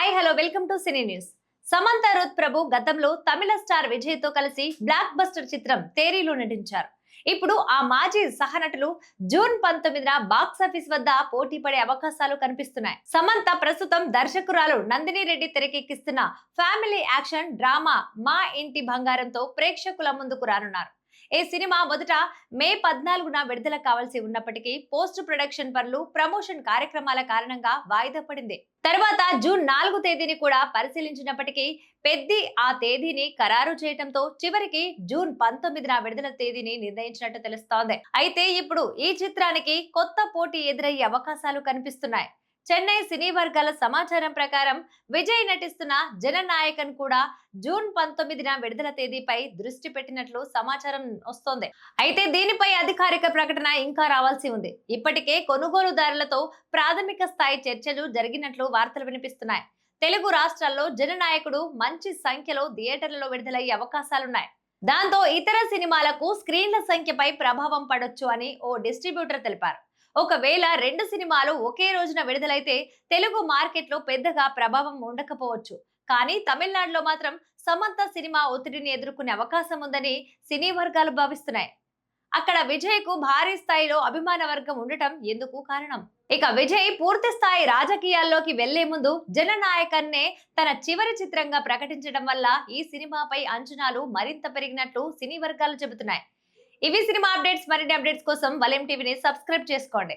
Hi hello welcome to cine news. Samantha Ruth Prabhu గతంలో తమిళ star Vijay తో కలిసి బ్లాక్ బస్టర్ చిత్రం తేరీలో నటించారు. ఇప్పుడు ఆ మాజీ సహనటులు జూన్ 19న బాక్సాఫీస్ వద్ద పోటీ పడే అవకాశాలు కనిపిస్తున్నాయి. సమంత ప్రస్తుతం దర్శకురాలు నందిని రెడ్డి తెరకెక్కిస్తున్న ఫ్యామిలీ యాక్షన్ డ్రామా మా ఇంటి బంగారంతో ప్రేక్షకుల ముందుకు రానున్నారు. ఈ సినిమా మొదట మే 14న విడుదల కావాల్సి ఉన్నప్పటికీ పోస్ట్ ప్రొడక్షన్ పనులు, ప్రమోషన్ కార్యక్రమాల కారణంగా వాయిదా పడింది. తర్వాత జూన్ 4 తేదీని కూడా పరిశీలించినప్పటికీ పెద్ది ఆ తేదీని ఖరారు చేయడంతో చివరికి జూన్ 19న విడుదల తేదీని నిర్ణయించినట్టు తెలుస్తోంది. అయితే ఇప్పుడు ఈ చిత్రానికి కొత్త పోటీ ఎదురయ్యే అవకాశాలు కనిపిస్తున్నాయి. చెన్నై సినీ వర్గాల సమాచారం ప్రకారం విజయ్ నటిస్తున్న జననాయకన్ కూడా జూన్ 19న విడుదల తేదీపై దృష్టి పెట్టినట్లు సమాచారం వస్తోంది. అయితే దీనిపై అధికారిక ప్రకటన ఇంకా రావాల్సి ఉంది. ఇప్పటికే కొనుగోలుదారులతో ప్రాథమిక స్థాయి చర్చలు జరిగినట్లు వార్తలు వినిపిస్తున్నాయి. తెలుగు రాష్ట్రాల్లో జననాయకుడు మంచి సంఖ్యలో థియేటర్లలో విడుదలయ్యే అవకాశాలున్నాయి. దాంతో ఇతర సినిమాలకు స్క్రీన్ల సంఖ్యపై ప్రభావం పడొచ్చు అని ఓ డిస్ట్రిబ్యూటర్ తెలిపారు. ఒకవేళ రెండు సినిమాలు ఒకే రోజున విడుదలైతే తెలుగు మార్కెట్లో పెద్దగా ప్రభావం ఉండకపోవచ్చు. కానీ తమిళనాడులో మాత్రం సమంత సినిమా ఒత్తిడిని ఎదుర్కొనే అవకాశం ఉందని సినీ వర్గాలు భావిస్తున్నాయి. అక్కడ విజయ్ కు భారీ స్థాయిలో అభిమాన వర్గం ఉండటం ఎందుకు కారణం. ఇక విజయ్ పూర్తి స్థాయి రాజకీయాల్లోకి వెళ్లే ముందు జననాయకన్నే తన చివరి చిత్రంగా ప్రకటించడం వల్ల ఈ సినిమాపై అంచనాలు మరింత పెరిగినట్లు సినీ వర్గాలు చెబుతున్నాయి. ఇవి సినిమా అప్డేట్స్. మరిన్ని అప్డేట్స్ కోసం వలయం టీవీని సబ్స్క్రైబ్ చేసుకోండి.